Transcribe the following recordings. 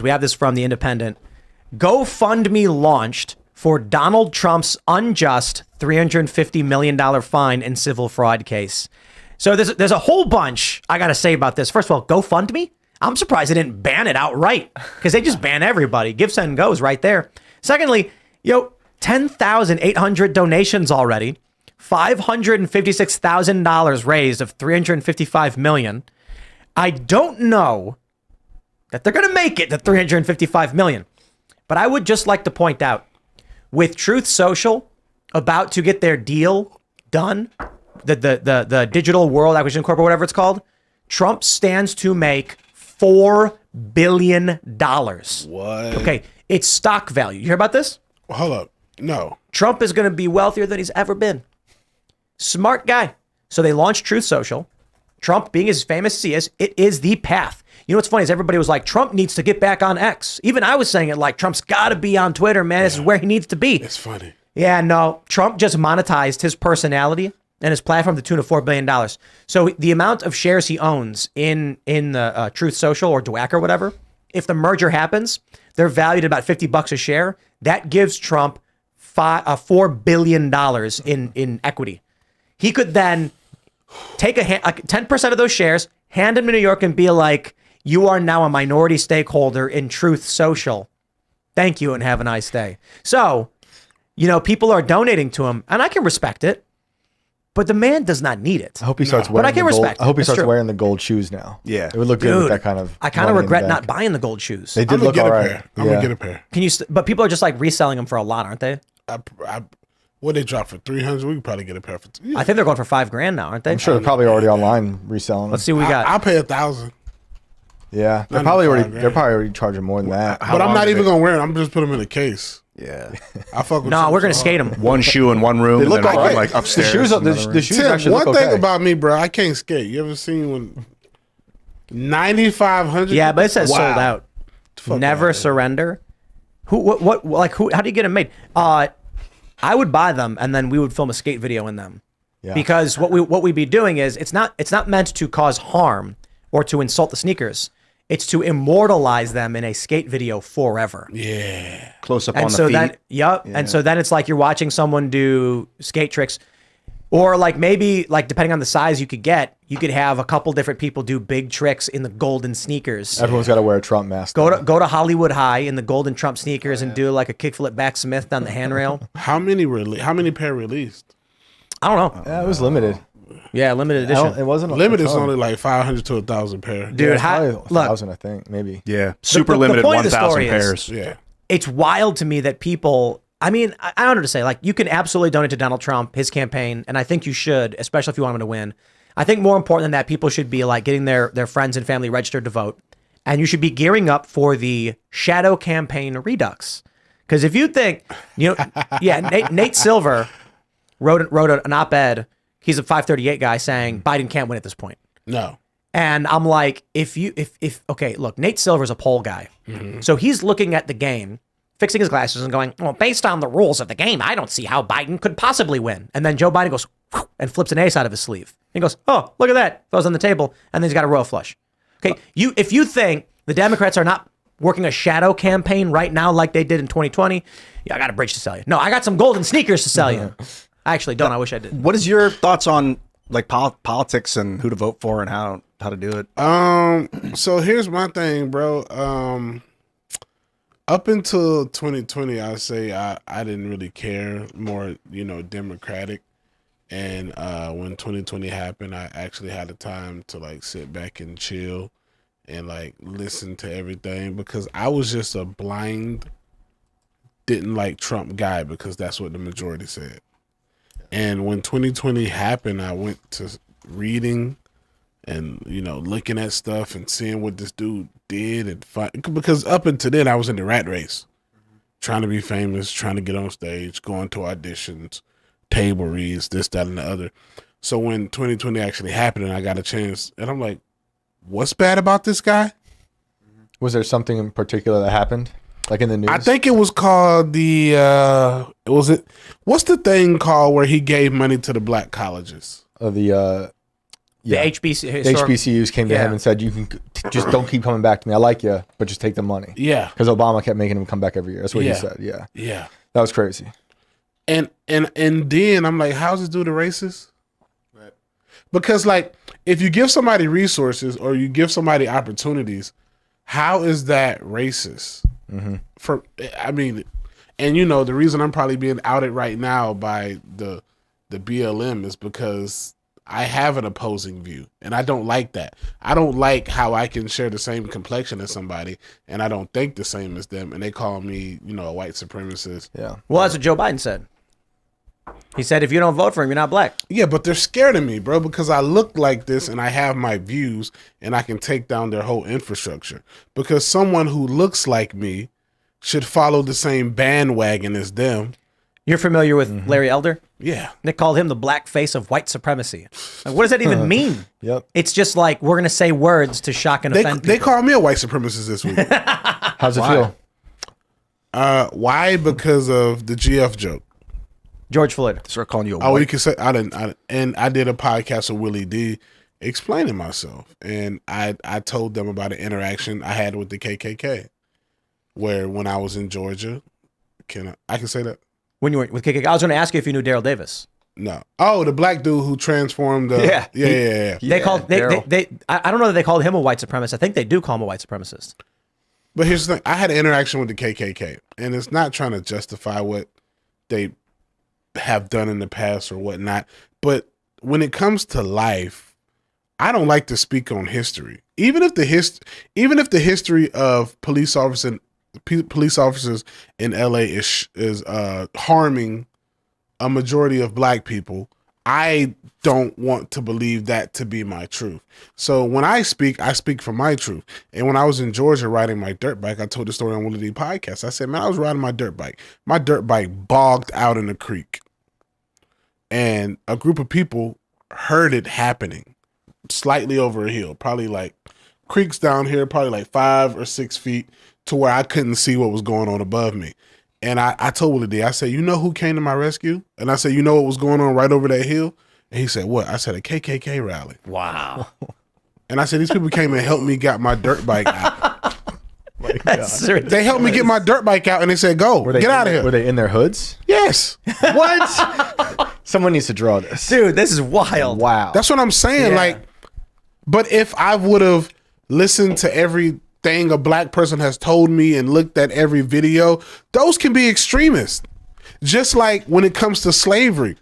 We have this from The Independent. GoFundMe launched for Donald Trump's unjust $350 million fine in civil fraud case. So there's a whole bunch I got to say about this. First of all, GoFundMe? I'm surprised they didn't ban it outright because they just ban everybody. Give, send, goes right there. Secondly, 10,800 donations already. $556,000 raised of $355 million. I don't know that they're going to make it to $355 million. But I would just like to point out, with Truth Social about to get their deal done, the Digital World Acquisition Corp or whatever it's called, Trump stands to make $4 billion. What? Okay, it's stock value. You hear about this? Hold up. No. Trump is going to be wealthier than he's ever been. Smart guy. So they launched Truth Social. Trump, being as famous as he is, it is the path. You know what's funny is everybody was like, Trump needs to get back on X. Even I was saying it like, Trump's got to be on Twitter, man. This is where he needs to be. It's funny. Yeah, no. Trump just monetized his personality and his platform to the tune of $4 billion. So the amount of shares he owns in the Truth Social or DWAC or whatever, if the merger happens, they're valued at about $50 a share. That gives Trump $4 billion in equity. He could then take 10% of those shares, hand them to New York and be like, you are now a minority stakeholder in Truth Social. Thank you and have a nice day. So, people are donating to him and I can respect it, but the man does not need it. I hope he starts wearing wearing the gold shoes now. Yeah. It would look good with that kind of I kind of regret not buying the gold shoes. They did look all right. I'm going to get a pair. But people are just like reselling them for a lot, aren't they? What they drop for 300? We could probably get a pair for. I think they're going for $5,000 now, aren't they? I'm sure they're probably already online reselling. Let's see what we got. I'll pay $1,000. Yeah, they're probably already charging more than that. But I'm not even gonna wear it. I'm just put them in a case. Yeah, I fuck with. No, we're gonna skate them. One shoe in one room. They look and then all I right. can, like upstairs. The shoes Tim, actually one look thing okay. about me, bro, I can't skate. You ever seen when 9,500? Yeah, but it says sold out. Fuck Never surrender. How do you get them made? I would buy them and then we would film a skate video in them. Yeah. Because what we'd be doing is it's not meant to cause harm or to insult the sneakers. It's to immortalize them in a skate video forever. Yeah. Close up And on so the feet. then, and so then it's like you're watching someone do skate tricks, or like maybe like depending on the size you could get, you could have a couple different people do big tricks in the golden sneakers. Everyone's got to wear a Trump mask. Go to Hollywood High in the golden Trump sneakers and do like a kickflip back Smith down the handrail. How many pair released? I don't know. Yeah, it was limited. Yeah, limited edition. It wasn't Limited is only like 500 to 1,000 pair. Dude, look, look, 1,000, I think, maybe. Yeah, super the limited, point of the 1,000 story is- pairs. Yeah. it's wild to me that people, I mean, I don't know what to say. Like, you can absolutely donate to Donald Trump, his campaign, and I think you should, especially if you want him to win. I think more important than that, people should be like getting their friends and family registered to vote. And you should be gearing up for the shadow campaign redux. Because if you think, Nate Silver wrote an op-ed. He's a 538 guy saying Biden can't win at this point. No. And I'm like, okay, look, Nate Silver's a poll guy. Mm-hmm. So he's looking at the game, fixing his glasses and going, well, based on the rules of the game, I don't see how Biden could possibly win. And then Joe Biden goes and flips an ace out of his sleeve. He goes, oh, look at that. Throws on the table. And then he's got a royal flush. Okay, if you think the Democrats are not working a shadow campaign right now like they did in 2020, I got a bridge to sell you. No, I got some golden sneakers to sell you. I actually don't. I wish I did. What is your thoughts on like politics and who to vote for and how to do it? So here's my thing, bro. Up until 2020, I say I didn't really care, more, Democratic. And when 2020 happened, I actually had the time to like sit back and chill and like listen to everything, because I was just a blind, didn't like Trump guy because that's what the majority said. And when 2020 happened, I went to reading and, looking at stuff and seeing what this dude did. Because up until then, I was in the rat race, trying to be famous, trying to get on stage, going to auditions, table reads, this, that, and the other. So when 2020 actually happened and I got a chance, and I'm like, what's bad about this guy? Was there something in particular that happened? Like in the news? I think it was called what's the thing called where he gave money to the black colleges? The The HBC, The HBCUs came to Yeah. him and said, "You can just don't keep coming back to me. I like you, but just take the money." Yeah. Because Obama kept making him come back every year. That's what Yeah. he said. Yeah, Yeah. that was crazy. And then I'm like, how's this dude a racist? Because like, if you give somebody resources or you give somebody opportunities, how is that racist? For I mean, and you know, the reason I'm probably being outed right now by the BLM is because I have an opposing view, and I don't like that. I don't like how I can share the same complexion as somebody, and I don't think the same as them, and they call me, you know, a white supremacist. Yeah. Well, that's what Joe Biden said. He said, if you don't vote for him, you're not black. Yeah, but they're scared of me, bro, because I look like this and I have my views and I can take down their whole infrastructure. Because someone who looks like me should follow the same bandwagon as them. You're familiar with Larry Elder? Yeah. They called him the black face of white supremacy. Like, what does that even mean? Yep. It's just like, we're going to say words to shock and offend They people. call me a white supremacist this week. How's it feel? Why? Because of the GF joke. George Floyd. Start calling you a Oh, white. you can say I did a podcast with Willie D explaining myself, and I told them about an interaction I had with the KKK, where when I was in Georgia, I can say that? When you were with KKK, I was going to ask you if you knew Daryl Davis. No. Oh, the black dude who transformed the yeah. They called they Daryl. I don't know that they called him a white supremacist. I think they do call him a white supremacist. But here's the thing: I had an interaction with the KKK, and it's not trying to justify what they have done in the past or whatnot. But when it comes to life, I don't like to speak on history, even if the history of police officers in LA is harming a majority of black people. I don't want to believe that to be my truth. So when I speak for my truth. And when I was in Georgia riding my dirt bike, I told the story on one of the podcasts. I said, man, I was riding my dirt bike. My dirt bike bogged out in a creek. And a group of people heard it happening slightly over a hill, probably like creeks down here, probably like 5 or 6 feet to where I couldn't see what was going on above me. And I told Willie D, I said, you know who came to my rescue? And I said, you know what was going on right over that hill? And he said, what? I said, a KKK rally. Wow. And I said, these people came and helped me get my dirt bike out. That's ridiculous. They helped me get my dirt bike out and they said, go, get out of here. Were they in their hoods? Yes. What? Someone needs to draw this. Dude, this is wild. Wow. That's what I'm saying. Yeah. Like, but if I would have listened to everything a black person has told me and looked at every video, those can be extremists. Just like when it comes to slavery.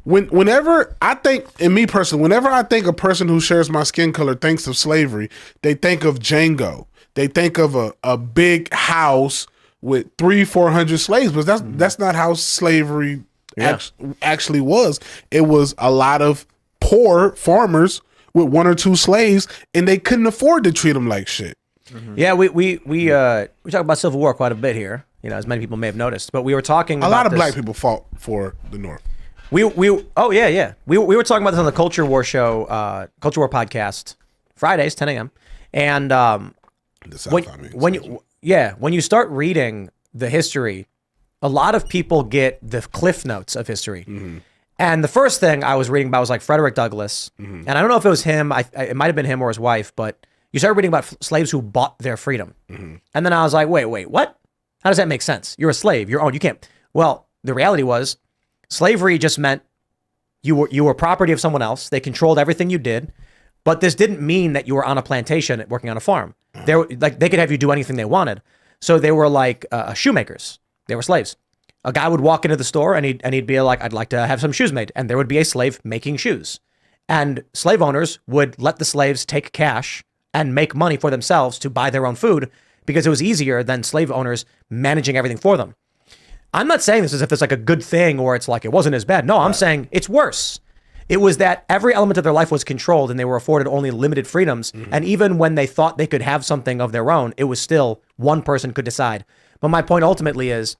Whenever I think, and me personally, whenever I think a person who shares my skin color thinks of slavery, they think of Django. They think of a big house with 300-400 slaves, but that's not how slavery actually was. It was a lot of poor farmers with 1 or 2 slaves, and they couldn't afford to treat them like shit. Yeah, we talk about Civil War quite a bit here, you know, as many people may have noticed. But we were talking A lot of this. black people fought for the North. We were talking about this on the Culture War show, Culture War podcast, Fridays, 10 a.m. And when you start reading the history, a lot of people get the cliff notes of history. Mm-hmm. And the first thing I was reading about was like Frederick Douglass. Mm-hmm. And I don't know if it was him. It might have been him or his wife, but you start reading about slaves who bought their freedom. Mm-hmm. And then I was like, wait, what? How does that make sense? You're a slave. You're owned. You can't. Well, the reality was slavery just meant you were property of someone else. They controlled everything you did. But this didn't mean that you were on a plantation working on a farm. They could have you do anything they wanted. So they were like shoemakers. They were slaves. A guy would walk into the store and he'd be like, I'd like to have some shoes made. And there would be a slave making shoes. And slave owners would let the slaves take cash and make money for themselves to buy their own food because it was easier than slave owners managing everything for them. I'm not saying this as if it's like a good thing or it's like it wasn't as bad. No, I'm saying it's worse. It was that every element of their life was controlled and they were afforded only limited freedoms. Mm-hmm. And even when they thought they could have something of their own, it was still one person could decide. But my point ultimately is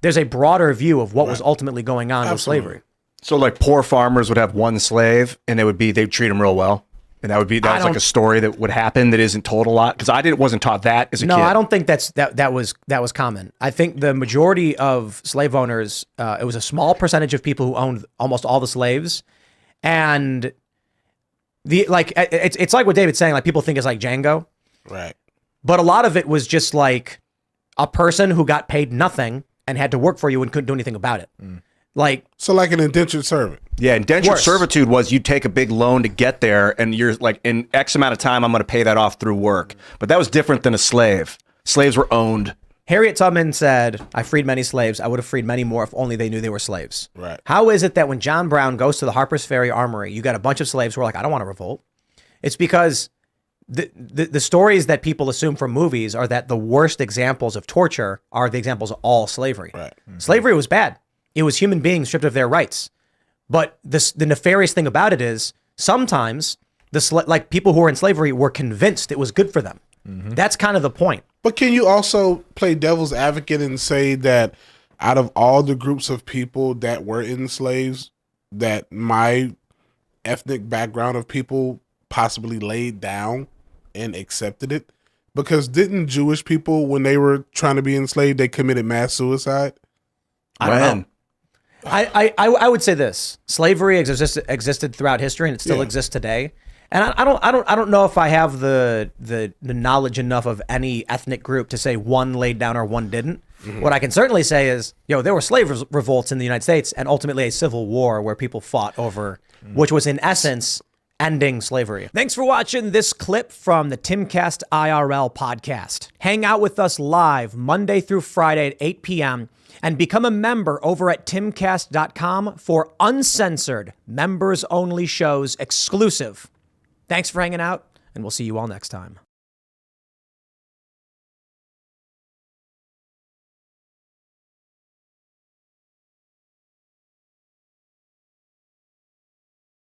there's a broader view of what was ultimately going on with slavery. So like poor farmers would have one slave and they'd treat him real well. And that was like a story that would happen that isn't told a lot. Because wasn't taught that as a kid. No, I don't think that was common. I think the majority of slave owners, it was a small percentage of people who owned almost all the slaves. And It's like what David's saying. Like people think it's like Django, Right. but a lot of it was just like a person who got paid nothing and had to work for you and couldn't do anything about it. Like So like an indentured servant. Yeah, indentured Worse. servitude was you take a big loan to get there, and you're like, in X amount of time, I'm going to pay that off through work. But that was different than a slave. Slaves were owned. Harriet Tubman said, I freed many slaves. I would have freed many more if only they knew they were slaves. Right. How is it that when John Brown goes to the Harper's Ferry Armory, you got a bunch of slaves who are like, I don't want to revolt? It's because the stories that people assume from movies are that the worst examples of torture are the examples of all slavery. Right. Slavery was bad. It was human beings stripped of their rights. But the nefarious thing about it is sometimes like people who were in slavery were convinced it was good for them. That's kind of the point. But can you also play devil's advocate and say that out of all the groups of people that were enslaved, that my ethnic background of people possibly laid down and accepted it? Because didn't Jewish people, when they were trying to be enslaved, they committed mass suicide? I don't know. I would say this: slavery existed throughout history, and it still exists today. And I don't know if I have the knowledge enough of any ethnic group to say one laid down or one didn't. What I can certainly say is, there were slave revolts in the United States, and ultimately a civil war where people fought over, which was in essence ending slavery. Thanks for watching this clip from the Timcast IRL podcast. Hang out with us live Monday through Friday at 8 p.m. and become a member over at timcast.com for uncensored, members-only shows exclusive. Thanks for hanging out, and we'll see you all next time.